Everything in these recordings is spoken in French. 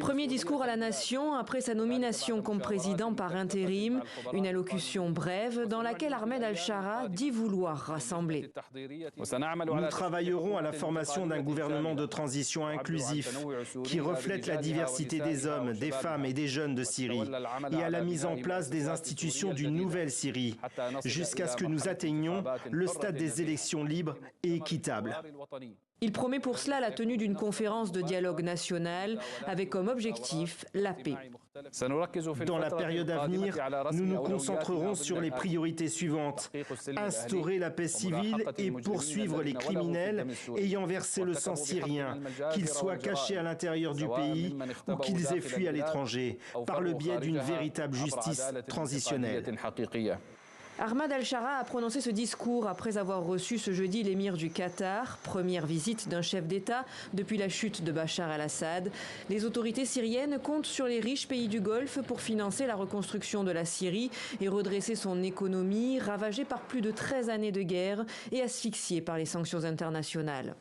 Premier discours à la nation après sa nomination comme président par intérim, une allocution brève dans laquelle Ahmed Al-Shara dit vouloir rassembler. Nous travaillerons à la formation d'un gouvernement de transition inclusif qui reflète la diversité des hommes, des femmes et des jeunes de Syrie et à la mise en place des institutions d'une nouvelle Syrie jusqu'à ce que nous atteignions le stade des élections libres et équitables. Il promet pour cela la tenue d'une conférence de dialogue national avec comme objectif la paix. Dans la période à venir, nous nous concentrerons sur les priorités suivantes. Instaurer la paix civile et poursuivre les criminels ayant versé le sang syrien, qu'ils soient cachés à l'intérieur du pays ou qu'ils aient fui à l'étranger, par le biais d'une véritable justice transitionnelle. Ahmed Al-Shara a prononcé ce discours après avoir reçu ce jeudi l'émir du Qatar, première visite d'un chef d'État depuis la chute de Bachar al-Assad. Les autorités syriennes comptent sur les riches pays du Golfe pour financer la reconstruction de la Syrie et redresser son économie, ravagée par plus de 13 années de guerre et asphyxiée par les sanctions internationales.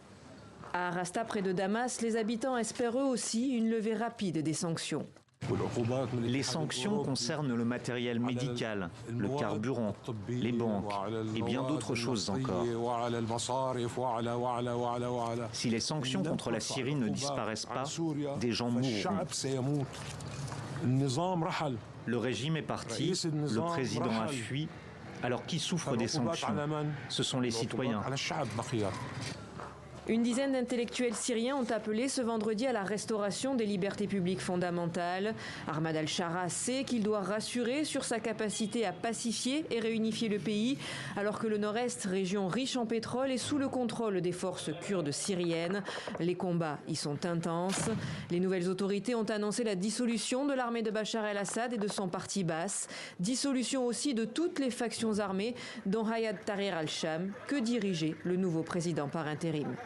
À Rasta, près de Damas, les habitants espèrent eux aussi une levée rapide des sanctions. Les sanctions concernent le matériel médical, le carburant, les banques et bien d'autres choses encore. Si les sanctions contre la Syrie ne disparaissent pas, des gens mourront. Le régime est parti, le président a fui. Alors qui souffre des sanctions? Ce sont les citoyens. Une dizaine d'intellectuels syriens ont appelé ce vendredi à la restauration des libertés publiques fondamentales. Ahmed Al-Shara sait qu'il doit rassurer sur sa capacité à pacifier et réunifier le pays, alors que le nord-est, région riche en pétrole, est sous le contrôle des forces kurdes syriennes. Les combats y sont intenses. Les nouvelles autorités ont annoncé la dissolution de l'armée de Bachar el-Assad et de son parti Baas. Dissolution aussi de toutes les factions armées, dont Hayat Tahrir al-Sham, que dirigeait le nouveau président par intérim.